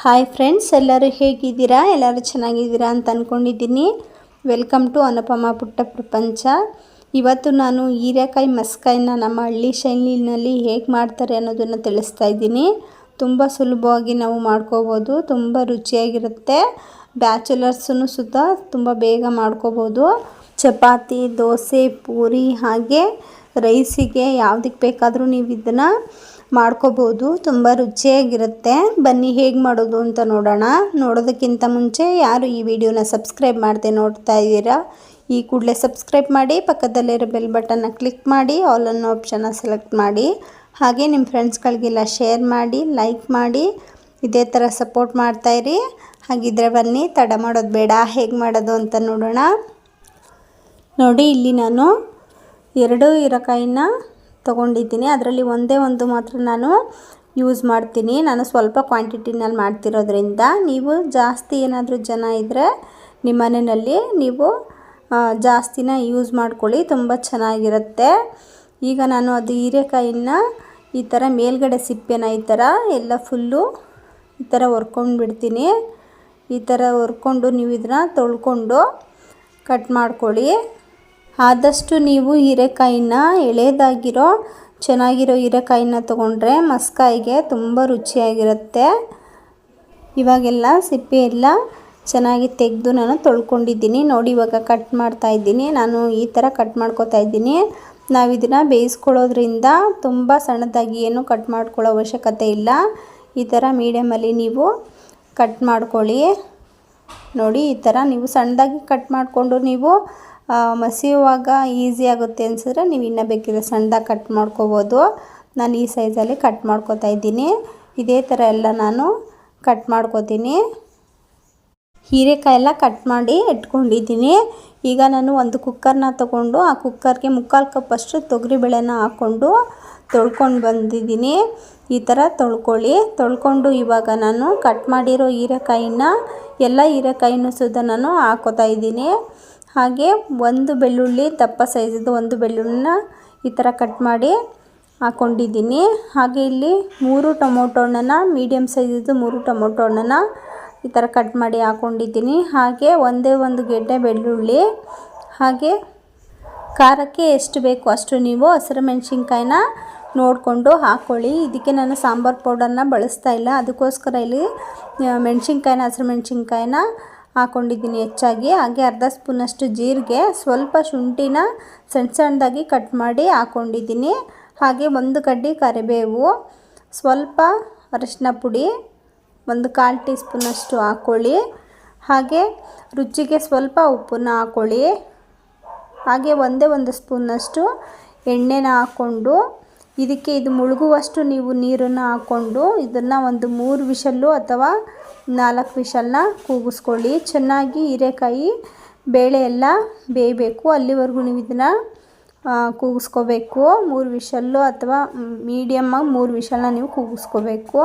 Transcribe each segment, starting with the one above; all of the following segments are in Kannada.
ಹಾಯ್ ಫ್ರೆಂಡ್ಸ್, ಎಲ್ಲರೂ ಹೇಗಿದ್ದೀರಾ? ಎಲ್ಲರೂ ಚೆನ್ನಾಗಿದ್ದೀರಾ ಅಂತ ಅಂದ್ಕೊಂಡಿದ್ದೀನಿ. ವೆಲ್ಕಮ್ ಟು ಅನುಪಮ ಪುಟ್ಟ ಪ್ರಪಂಚ. ಇವತ್ತು ನಾನು ಹೀರೆಕಾಯಿ ಮಸ್ಕಾಯಿನ ನಮ್ಮ ಹಳ್ಳಿ ಶೈಲಿನಲ್ಲಿ ಹೇಗೆ ಮಾಡ್ತಾರೆ ಅನ್ನೋದನ್ನು ತಿಳಿಸ್ತಾ ಇದ್ದೀನಿ. ತುಂಬ ಸುಲಭವಾಗಿ ನಾವು ಮಾಡ್ಕೋಬೋದು, ತುಂಬ ರುಚಿಯಾಗಿರುತ್ತೆ. ಬ್ಯಾಚುಲರ್ಸೂ ಸುತ್ತ ತುಂಬ ಬೇಗ ಮಾಡ್ಕೋಬೋದು. ಚಪಾತಿ, ದೋಸೆ, ಪೂರಿ ಹಾಗೆ ರೈಸಿಗೆ ಯಾವುದಕ್ಕೆ ಬೇಕಾದರೂ ನೀವು ಇದನ್ನು ಮಾಡ್ಕೋಬೋದು. ತುಂಬ ರುಚಿಯಾಗಿರುತ್ತೆ. ಬನ್ನಿ ಹೇಗೆ ಮಾಡೋದು ಅಂತ ನೋಡೋಣ. ನೋಡೋದಕ್ಕಿಂತ ಮುಂಚೆ ಯಾರು ಈ ವಿಡಿಯೋನ ಸಬ್ಸ್ಕ್ರೈಬ್ ಮಾಡದೆ ನೋಡ್ತಾ ಇದ್ದೀರಾ, ಈ ಕೂಡಲೇ ಸಬ್ಸ್ಕ್ರೈಬ್ ಮಾಡಿ, ಪಕ್ಕದಲ್ಲಿರೋ ಬೆಲ್ ಬಟನ್ನ ಕ್ಲಿಕ್ ಮಾಡಿ, ಆಲ್ ಅನ್ನೋ ಆಪ್ಷನ್ನ ಸೆಲೆಕ್ಟ್ ಮಾಡಿ. ಹಾಗೆ ನಿಮ್ಮ ಫ್ರೆಂಡ್ಸ್ಗಳಿಗೆಲ್ಲ ಶೇರ್ ಮಾಡಿ, ಲೈಕ್ ಮಾಡಿ, ಇದೇ ಥರ ಸಪೋರ್ಟ್ ಮಾಡ್ತಾಯಿರಿ. ಹಾಗಿದ್ರೆ ಬನ್ನಿ, ತಡ ಮಾಡೋದು ಬೇಡ, ಹೇಗೆ ಮಾಡೋದು ಅಂತ ನೋಡೋಣ. ನೋಡಿ, ಇಲ್ಲಿ ನಾನು 2 ಹೀರೆಕಾಯಿನ ತೊಗೊಂಡಿದ್ದೀನಿ. ಅದರಲ್ಲಿ ಒಂದೇ ಒಂದು ಮಾತ್ರ ನಾನು ಯೂಸ್ ಮಾಡ್ತೀನಿ. ನಾನು ಸ್ವಲ್ಪ ಕ್ವಾಂಟಿಟಿನಲ್ಲಿ ಮಾಡ್ತಿರೋದ್ರಿಂದ ನೀವು ಜಾಸ್ತಿ ಏನಾದರೂ ಜನ ಇದ್ದರೆ ನಿಮ್ಮ ಮನೆಯಲ್ಲಿ ನೀವು ಜಾಸ್ತಿನ ಯೂಸ್ ಮಾಡ್ಕೊಳ್ಳಿ, ತುಂಬ ಚೆನ್ನಾಗಿರುತ್ತೆ. ಈಗ ನಾನು ಅದು ಹೀರೆಕಾಯಿನ ಈ ಥರ ಮೇಲ್ಗಡೆ ಸಿಪ್ಪೆನ ಈ ಥರ ಎಲ್ಲ ಫುಲ್ಲು ಈ ಥರ ಹೊರ್ಕೊಂಡು ಬಿಡ್ತೀನಿ. ಈ ಥರ ಹೊರ್ಕೊಂಡು ನೀವು ಇದನ್ನ ತೊಳ್ಕೊಂಡು ಕಟ್ ಮಾಡ್ಕೊಳ್ಳಿ. ಆದಷ್ಟು ನೀವು ಹೀರೆಕಾಯಿನ ಎಳೆದಾಗಿರೋ ಚೆನ್ನಾಗಿರೋ ಹೀರೆಕಾಯಿನ ತೊಗೊಂಡ್ರೆ ಮಸ್ಕಾಯಿಗೆ ತುಂಬ ರುಚಿಯಾಗಿರುತ್ತೆ. ಇವಾಗೆಲ್ಲ ಸಿಪ್ಪೆ ಎಲ್ಲ ಚೆನ್ನಾಗಿ ತೆಗೆದು ನಾನು ತೊಳ್ಕೊಂಡಿದ್ದೀನಿ. ನೋಡಿ, ಇವಾಗ ಕಟ್ ಮಾಡ್ತಾ ಇದ್ದೀನಿ. ನಾನು ಈ ಥರ ಕಟ್ ಮಾಡ್ಕೊತಾ ಇದ್ದೀನಿ. ನಾವು ಇದನ್ನು ಬೇಯಿಸ್ಕೊಳ್ಳೋದ್ರಿಂದ ತುಂಬ ಸಣ್ಣದಾಗಿ ಏನು ಕಟ್ ಮಾಡ್ಕೊಳ್ಳೋ ಅವಶ್ಯಕತೆ ಇಲ್ಲ. ಈ ಥರ ಮೀಡಿಯಮಲ್ಲಿ ನೀವು ಕಟ್ ಮಾಡ್ಕೊಳ್ಳಿ. ನೋಡಿ, ಈ ಥರ ನೀವು ಸಣ್ಣದಾಗಿ ಕಟ್ ಮಾಡಿಕೊಂಡು ನೀವು ಮಸಿಯುವಾಗ ಈಸಿ ಆಗುತ್ತೆ ಅನಿಸಿದ್ರೆ ನೀವು ಇನ್ನೂ ಬೇಕಿದ್ರೆ ಸಣ್ಣದಾಗಿ ಕಟ್ ಮಾಡ್ಕೋಬೋದು. ನಾನು ಈ ಸೈಜಲ್ಲಿ ಕಟ್ ಮಾಡ್ಕೊತಾ ಇದ್ದೀನಿ. ಇದೇ ಥರ ಎಲ್ಲ ನಾನು ಕಟ್ ಮಾಡ್ಕೋತೀನಿ. ಹೀರೆಕಾಯಿ ಎಲ್ಲ ಕಟ್ ಮಾಡಿ ಇಟ್ಕೊಂಡಿದ್ದೀನಿ. ಈಗ ನಾನು ಒಂದು ಕುಕ್ಕರ್ನ ತೊಗೊಂಡು ಆ ಕುಕ್ಕರ್ಗೆ 3/4 ಕಪ್ ಅಷ್ಟು ತೊಗರಿಬೇಳೆನ ಹಾಕ್ಕೊಂಡು ತೊಳ್ಕೊಂಡು ಬಂದಿದ್ದೀನಿ. ಈ ಥರ ತೊಳ್ಕೊಂಡು ಇವಾಗ ನಾನು ಕಟ್ ಮಾಡಿರೋ ಹೀರೆಕಾಯಿನ ಎಲ್ಲ ಹೀರೆಕಾಯಿನೂ ಸುದ ನಾನು ಹಾಕೋತಾ ಇದ್ದೀನಿ. ಹಾಗೆ ಒಂದು ಬೆಳ್ಳುಳ್ಳಿ, ದಪ್ಪ ಸೈಜದ್ದು ಒಂದು ಬೆಳ್ಳುಳ್ಳಿನ ಈ ಥರ ಕಟ್ ಮಾಡಿ ಹಾಕ್ಕೊಂಡಿದ್ದೀನಿ. ಹಾಗೆ ಇಲ್ಲಿ 3 ಟೊಮೊಟೊ ಹಣ್ಣನ್ನು ಮೀಡಿಯಮ್ ಸೈಜದ್ದು 3 ಟೊಮೊಟೊ ಹಣ್ಣನ್ನು ಈ ಥರ ಕಟ್ ಮಾಡಿ ಹಾಕ್ಕೊಂಡಿದ್ದೀನಿ. ಹಾಗೆ ಒಂದೇ ಒಂದು ಗೆಡ್ಡೆ ಬೆಳ್ಳುಳ್ಳಿ. ಹಾಗೆ ಖಾರಕ್ಕೆ ಎಷ್ಟು ಬೇಕು ಅಷ್ಟು ನೀವು ಹಸಿರು ಮೆಣಸಿನ್ಕಾಯಿನ ನೋಡಿಕೊಂಡು ಹಾಕ್ಕೊಳ್ಳಿ. ಇದಕ್ಕೆ ನಾನು ಸಾಂಬಾರು ಪೌಡರ್ನ ಬಳಸ್ತಾ ಇಲ್ಲ, ಅದಕ್ಕೋಸ್ಕರ ಇಲ್ಲಿ ಹಸಿರು ಮೆಣಸಿನ್ಕಾಯಿನ ಹಾಕ್ಕೊಂಡಿದ್ದೀನಿ ಹೆಚ್ಚಾಗಿ. ಹಾಗೆ ಅರ್ಧ ಸ್ಪೂನಷ್ಟು ಜೀರಿಗೆ, ಸ್ವಲ್ಪ ಶುಂಠಿನ ಸಣ್ಣದಾಗಿ ಕಟ್ ಮಾಡಿ ಹಾಕ್ಕೊಂಡಿದ್ದೀನಿ. ಹಾಗೆ 1 ಕಡ್ಡಿ ಕರಿಬೇವು, ಸ್ವಲ್ಪ ಅರಿಶಿನ ಪುಡಿ, 1/4 ಟೀ ಸ್ಪೂನಷ್ಟು ಹಾಕ್ಕೊಳ್ಳಿ. ಹಾಗೆ ರುಚಿಗೆ ಸ್ವಲ್ಪ ಉಪ್ಪನ್ನ ಹಾಕ್ಕೊಳ್ಳಿ. ಹಾಗೆ ಒಂದೇ 1 ಸ್ಪೂನಷ್ಟು ಎಣ್ಣೆನ ಹಾಕ್ಕೊಂಡು ಇದಕ್ಕೆ ಇದು ಮುಳುಗುವಷ್ಟು ನೀವು ನೀರನ್ನು ಹಾಕ್ಕೊಂಡು ಇದನ್ನು ಒಂದು 3 ವಿಷಲ್ಲು ಅಥವಾ 4 ವಿಷಲ್ನ ಕೂಗಿಸ್ಕೊಳ್ಳಿ. ಚೆನ್ನಾಗಿ ಹೀರೆಕಾಯಿ ಬೇಳೆ ಎಲ್ಲ ಬೇಯಬೇಕು, ಅಲ್ಲಿವರೆಗೂ ನೀವು ಇದನ್ನು ಕೂಗಿಸ್ಕೋಬೇಕು. 3 ವಿಷಲ್ಲು ಅಥವಾ ಮೀಡಿಯಮ್ಮಾಗಿ 3 ವಿಷಲ್ನ ನೀವು ಕೂಗಿಸ್ಕೋಬೇಕು.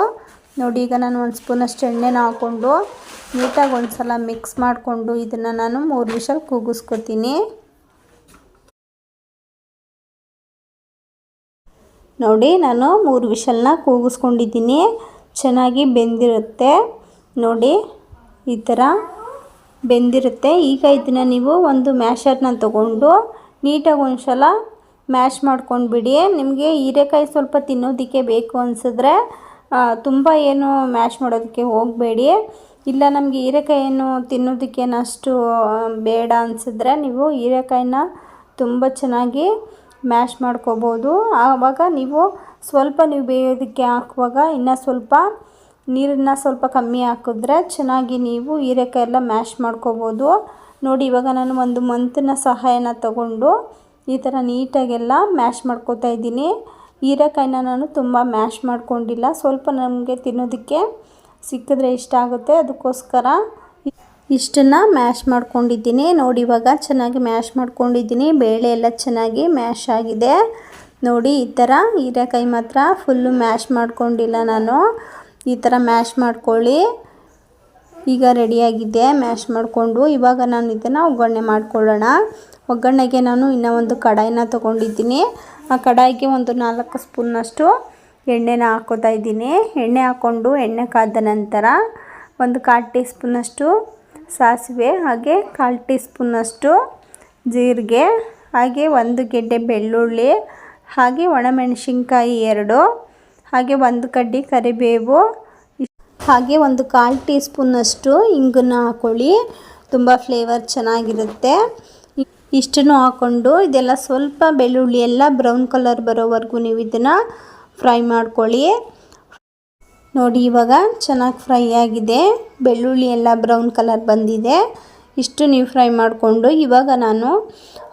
ನೋಡಿ, ಈಗ ನಾನು 1 ಸ್ಪೂನಷ್ಟು ಎಣ್ಣೆನ ಹಾಕ್ಕೊಂಡು ನೀಟಾಗಿ ಒಂದು ಸಲ ಮಿಕ್ಸ್ ಮಾಡಿಕೊಂಡು ಇದನ್ನು ನಾನು 3 ವಿಷಲ್ ಕೂಗಿಸ್ಕೊತೀನಿ. ನೋಡಿ, ನಾನು 3 ವಿಷಲ್ನ ಕೂಗಿಸ್ಕೊಂಡಿದ್ದೀನಿ. ಚೆನ್ನಾಗಿ ಬೆಂದಿರುತ್ತೆ. ನೋಡಿ, ಈ ಥರ ಬೆಂದಿರುತ್ತೆ. ಈಗ ಇದನ್ನು ನೀವು ಒಂದು ಮ್ಯಾಶರ್ನ ತೊಗೊಂಡು ನೀಟಾಗಿ ಒಂದು ಸಲ ಮ್ಯಾಶ್ ಮಾಡ್ಕೊಂಡ್ಬಿಡಿ. ನಿಮಗೆ ಹೀರೆಕಾಯಿ ಸ್ವಲ್ಪ ತಿನ್ನೋದಕ್ಕೆ ಬೇಕು ಅನಿಸಿದ್ರೆ ತುಂಬ ಏನು ಮ್ಯಾಶ್ ಮಾಡೋದಕ್ಕೆ ಹೋಗಬೇಡಿ. ಇಲ್ಲ, ನಮಗೆ ಹೀರೆಕಾಯಿ ಏನು ತಿನ್ನೋದಕ್ಕೇನು ಅಷ್ಟು ಬೇಡ ಅನಿಸಿದ್ರೆ ನೀವು ಹೀರೆಕಾಯಿನ ತುಂಬ ಚೆನ್ನಾಗಿ ಮ್ಯಾಶ್ ಮಾಡ್ಕೋಬೋದು. ಆವಾಗ ನೀವು ಬೇಯೋದಕ್ಕೆ ಹಾಕುವಾಗ ಇನ್ನೂ ಸ್ವಲ್ಪ ನೀರನ್ನು ಸ್ವಲ್ಪ ಕಮ್ಮಿ ಹಾಕಿದ್ರೆ ಚೆನ್ನಾಗಿ ನೀವು ಹೀರೆಕಾಯಿ ಎಲ್ಲ ಮ್ಯಾಶ್ ಮಾಡ್ಕೋಬೋದು. ನೋಡಿ, ಇವಾಗ ನಾನು ಒಂದು ಮಂತಿನ ಸಹಾಯನ ತಗೊಂಡು ಈ ಥರ ನೀಟಾಗೆಲ್ಲ ಮ್ಯಾಶ್ ಮಾಡ್ಕೋತಾ ಇದ್ದೀನಿ. ಹೀರೆಕಾಯಿನ ನಾನು ತುಂಬ ಮ್ಯಾಶ್ ಮಾಡ್ಕೊಂಡಿಲ್ಲ, ಸ್ವಲ್ಪ ನಮಗೆ ತಿನ್ನೋದಕ್ಕೆ ಸಿಕ್ಕಿದ್ರೆ ಇಷ್ಟ ಆಗುತ್ತೆ, ಅದಕ್ಕೋಸ್ಕರ ಇಷ್ಟನ್ನು ಮ್ಯಾಶ್ ಮಾಡ್ಕೊಂಡಿದ್ದೀನಿ. ನೋಡಿ, ಇವಾಗ ಚೆನ್ನಾಗಿ ಮ್ಯಾಶ್ ಮಾಡ್ಕೊಂಡಿದ್ದೀನಿ. ಬೇಳೆ ಎಲ್ಲ ಚೆನ್ನಾಗಿ ಮ್ಯಾಶ್ ಆಗಿದೆ. ನೋಡಿ, ಈ ಥರ ಹೀರೆಕಾಯಿ ಮಾತ್ರ ಫುಲ್ಲು ಮ್ಯಾಶ್ ಮಾಡ್ಕೊಂಡಿಲ್ಲ ನಾನು. ಈ ಥರ ಮ್ಯಾಶ್ ಮಾಡ್ಕೊಳ್ಳಿ. ಈಗ ರೆಡಿಯಾಗಿದೆ ಮ್ಯಾಶ್ ಮಾಡಿಕೊಂಡು. ಇವಾಗ ನಾನು ಇದನ್ನು ಒಗ್ಗರಣೆ ಮಾಡ್ಕೊಳ್ಳೋಣ. ಒಗ್ಗರಣೆಗೆ ನಾನು ಇನ್ನೂ ಒಂದು ಕಡಾಯಿನ ತೊಗೊಂಡಿದ್ದೀನಿ. ಆ ಕಡಾಯಿಗೆ ಒಂದು 4 ಸ್ಪೂನ್ನಷ್ಟು ಎಣ್ಣೆನ ಹಾಕೋತಾ ಇದ್ದೀನಿ. ಎಣ್ಣೆ ಹಾಕ್ಕೊಂಡು ಎಣ್ಣೆ ಕಾದ ನಂತರ ಒಂದು 1/4 ಟೀ ಸ್ಪೂನಷ್ಟು ಸಾಸಿವೆ, ಹಾಗೆ 1/4 ಟೀ ಸ್ಪೂನಷ್ಟು ಜೀರಿಗೆ, ಹಾಗೆ 1 ಗೆಡ್ಡೆ ಬೆಳ್ಳುಳ್ಳಿ, ಹಾಗೆ ಒಣಮೆಣಸಿನ್ಕಾಯಿ 2, ಹಾಗೆ 1 ಕಡ್ಡಿ ಕರಿಬೇವು, ಹಾಗೆ 1/4 ಟೀ ಸ್ಪೂನಷ್ಟು ಇಂಗನ್ನು ಹಾಕ್ಕೊಳ್ಳಿ. ತುಂಬ ಫ್ಲೇವರ್ ಚೆನ್ನಾಗಿರುತ್ತೆ. ಇಷ್ಟನ್ನು ಹಾಕ್ಕೊಂಡು ಇದೆಲ್ಲ ಸ್ವಲ್ಪ ಬೆಳ್ಳುಳ್ಳಿ ಎಲ್ಲ ಬ್ರೌನ್ ಕಲರ್ ಬರೋವರೆಗೂ ನೀವು ಇದನ್ನು ಫ್ರೈ ಮಾಡ್ಕೊಳ್ಳಿ. ನೋಡಿ ಇವಾಗ ಚೆನ್ನಾಗಿ ಫ್ರೈ ಆಗಿದೆ, ಬೆಳ್ಳುಳ್ಳಿ ಎಲ್ಲ ಬ್ರೌನ್ ಕಲರ್ ಬಂದಿದೆ. ಇಷ್ಟು ನೀವು ಫ್ರೈ ಮಾಡಿಕೊಂಡು ಇವಾಗ ನಾನು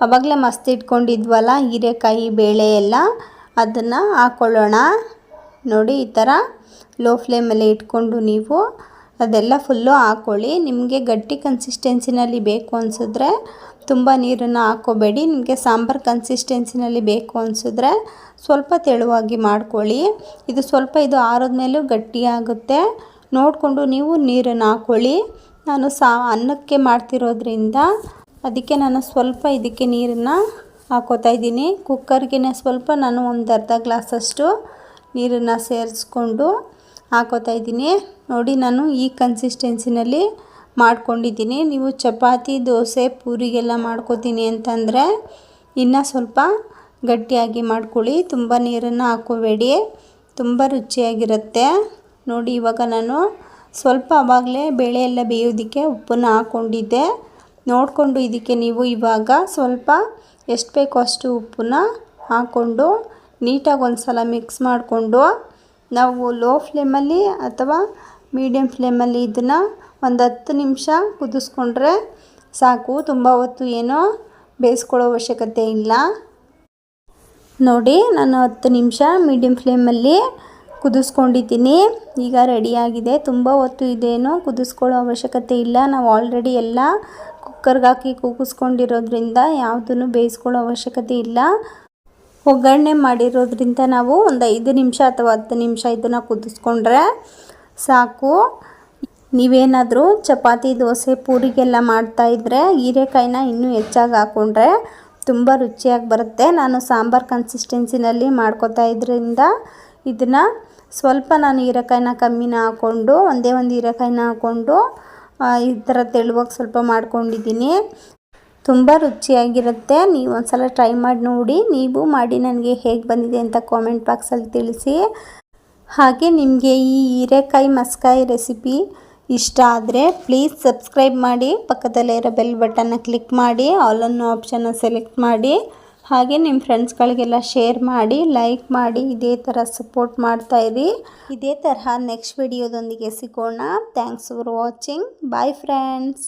ಆವಾಗಲೇ ಇಟ್ಕೊಂಡಿದ್ವಲ್ಲ ಹೀರೆಕಾಯಿ ಬೇಳೆ ಎಲ್ಲ ಅದನ್ನು ಹಾಕ್ಕೊಳ್ಳೋಣ. ನೋಡಿ ಈ ಥರ ಲೋ ಫ್ಲೇಮಲ್ಲಿ ಇಟ್ಕೊಂಡು ನೀವು ಅದೆಲ್ಲ ಫುಲ್ಲು ಹಾಕ್ಕೊಳ್ಳಿ. ನಿಮಗೆ ಗಟ್ಟಿ ಕನ್ಸಿಸ್ಟೆನ್ಸಿನಲ್ಲಿ ಬೇಕು ಅನಿಸಿದ್ರೆ ತುಂಬ ನೀರನ್ನು ಹಾಕ್ಕೋಬೇಡಿ. ನಿಮಗೆ ಸಾಂಬಾರು ಕನ್ಸಿಸ್ಟೆನ್ಸಿನಲ್ಲಿ ಬೇಕು ಅನಿಸಿದ್ರೆ ಸ್ವಲ್ಪ ತೆಳುವಾಗಿ ಮಾಡ್ಕೊಳ್ಳಿ. ಇದು ಸ್ವಲ್ಪ ಆರಿದ್ಮೇಲೂ ಗಟ್ಟಿಯಾಗುತ್ತೆ, ನೋಡಿಕೊಂಡು ನೀವು ನೀರನ್ನು ಹಾಕ್ಕೊಳ್ಳಿ. ನಾನು ಅನ್ನಕ್ಕೆ ಮಾಡ್ತಿರೋದ್ರಿಂದ ಅದಕ್ಕೆ ನಾನು ಸ್ವಲ್ಪ ಇದಕ್ಕೆ ನೀರನ್ನು ಹಾಕೋತಾ ಇದ್ದೀನಿ. ಕುಕ್ಕರ್ಗೆ ಸ್ವಲ್ಪ ನಾನು ಒಂದು ಅರ್ಧ ಗ್ಲಾಸಷ್ಟು ನೀರನ್ನು ಸೇರಿಸ್ಕೊಂಡು ಹಾಕೋತಾ ಇದ್ದೀನಿ. ನೋಡಿ ನಾನು ಈ ಕನ್ಸಿಸ್ಟೆನ್ಸಿನಲ್ಲಿ ಮಾಡ್ಕೊಂಡಿದ್ದೀನಿ. ನೀವು ಚಪಾತಿ, ದೋಸೆ, ಪೂರಿಗೆಲ್ಲ ಮಾಡ್ಕೋತೀನಿ ಅಂತಂದರೆ ಇನ್ನೂ ಸ್ವಲ್ಪ ಗಟ್ಟಿಯಾಗಿ ಮಾಡ್ಕೊಳ್ಳಿ. ತುಂಬ ನೀರನ್ನು ಹಾಕೋಬೇಡಿ, ತುಂಬ ರುಚಿಯಾಗಿರುತ್ತೆ. ನೋಡಿ ಇವಾಗ ನಾನು ಸ್ವಲ್ಪ ಆವಾಗಲೇ ಬೇಳೆ ಎಲ್ಲ ಬೇಯೋದಕ್ಕೆ ಉಪ್ಪನ್ನು ಹಾಕ್ಕೊಂಡಿದ್ದೆ. ನೋಡಿಕೊಂಡು ಇದಕ್ಕೆ ನೀವು ಇವಾಗ ಸ್ವಲ್ಪ ಎಷ್ಟು ಬೇಕೋ ಅಷ್ಟು ಉಪ್ಪನ್ನು ಹಾಕ್ಕೊಂಡು ನೀಟಾಗಿ ಒಂದು ಸಲ ಮಿಕ್ಸ್ ಮಾಡಿಕೊಂಡು ನಾವು ಲೋ ಫ್ಲೇಮಲ್ಲಿ ಅಥವಾ ಮೀಡಿಯಮ್ ಫ್ಲೇಮಲ್ಲಿ ಇದನ್ನು ಒಂದು 10 ನಿಮಿಷ ಕುದಿಸ್ಕೊಂಡ್ರೆ ಸಾಕು. ತುಂಬ ಹೊತ್ತು ಏನೋ ಬೇಯಿಸ್ಕೊಳ್ಳೋ ಅವಶ್ಯಕತೆ ಇಲ್ಲ. ನೋಡಿ ನಾನು 10 ನಿಮಿಷ ಮೀಡಿಯಮ್ ಫ್ಲೇಮಲ್ಲಿ ಕುದಿಸ್ಕೊಂಡಿದ್ದೀನಿ. ಈಗ ರೆಡಿಯಾಗಿದೆ. ತುಂಬ ಹೊತ್ತು ಇದೇನೋ ಕುದಿಸ್ಕೊಳ್ಳೋ ಅವಶ್ಯಕತೆ ಇಲ್ಲ. ನಾವು ಆಲ್ರೆಡಿ ಎಲ್ಲ ಕುಕ್ಕರ್ಗೆ ಹಾಕಿ ಕೂಗಿಸ್ಕೊಂಡಿರೋದ್ರಿಂದ ಯಾವುದನ್ನು ಬೇಯಿಸ್ಕೊಳ್ಳೋ ಅವಶ್ಯಕತೆ ಇಲ್ಲ. ಒಗ್ಗರಣೆ ಮಾಡಿರೋದ್ರಿಂದ ನಾವು ಒಂದು 5 ನಿಮಿಷ ಅಥವಾ 10 ನಿಮಿಷ ಇದನ್ನು ಕುದಿಸ್ಕೊಂಡ್ರೆ ಸಾಕು. ನೀವೇನಾದರೂ ಚಪಾತಿ, ದೋಸೆ, ಪೂರಿಗೆಲ್ಲ ಮಾಡ್ತಾಯಿದ್ರೆ ಹೀರೆಕಾಯಿನ ಇನ್ನೂ ಹೆಚ್ಚಾಗಿ ಹಾಕ್ಕೊಂಡ್ರೆ ತುಂಬ ರುಚಿಯಾಗಿ ಬರುತ್ತೆ. ನಾನು ಸಾಂಬಾರು ಕನ್ಸಿಸ್ಟೆನ್ಸಿನಲ್ಲಿ ಮಾಡ್ಕೊತಾ ಇದ್ರಿಂದ ಇದನ್ನು ಸ್ವಲ್ಪ ನಾನು ಹೀರೆಕಾಯಿನ ಕಮ್ಮಿನ ಹಾಕ್ಕೊಂಡು ಒಂದೇ ಒಂದು ಹೀರೆಕಾಯಿನ ಹಾಕ್ಕೊಂಡು ಈ ಥರ ತೆಳುವಾಗಿ ಸ್ವಲ್ಪ ಮಾಡ್ಕೊಂಡಿದ್ದೀನಿ. ತುಂಬ ರುಚಿಯಾಗಿರುತ್ತೆ. ನೀವು ಒಂದು ಸಲ ಟ್ರೈ ಮಾಡಿ ನೋಡಿ. ನೀವು ಮಾಡಿ ನನಗೆ ಹೇಗೆ ಬಂದಿದೆ ಅಂತ ಕಾಮೆಂಟ್ ಬಾಕ್ಸಲ್ಲಿ ತಿಳಿಸಿ. ಹಾಗೆ ನಿಮಗೆ ಈ ಹೀರೆಕಾಯಿ ಮಸ್ಕಾಯಿ ರೆಸಿಪಿ ಇಷ್ಟ ಆದರೆ ಪ್ಲೀಸ್ ಸಬ್ಸ್ಕ್ರೈಬ್ ಮಾಡಿ, ಪಕ್ಕದಲ್ಲೇ ಇರೋ ಬೆಲ್ ಬಟನ್ನ ಕ್ಲಿಕ್ ಮಾಡಿ, ಆಲ್ ಅನ್ನೋ ಆಪ್ಷನ್ನ ಸೆಲೆಕ್ಟ್ ಮಾಡಿ, ಹಾಗೆ ನಿಮ್ಮ ಫ್ರೆಂಡ್ಸ್ಗಳಿಗೆಲ್ಲ ಶೇರ್ ಮಾಡಿ, ಲೈಕ್ ಮಾಡಿ. ಇದೇ ಥರ ಸಪೋರ್ಟ್ ಮಾಡ್ತಾಯಿರಿ. ಇದೇ ತರಹ ನೆಕ್ಸ್ಟ್ ವಿಡಿಯೋದೊಂದಿಗೆ ಸಿಗೋಣ. Thanks for watching. Bye friends.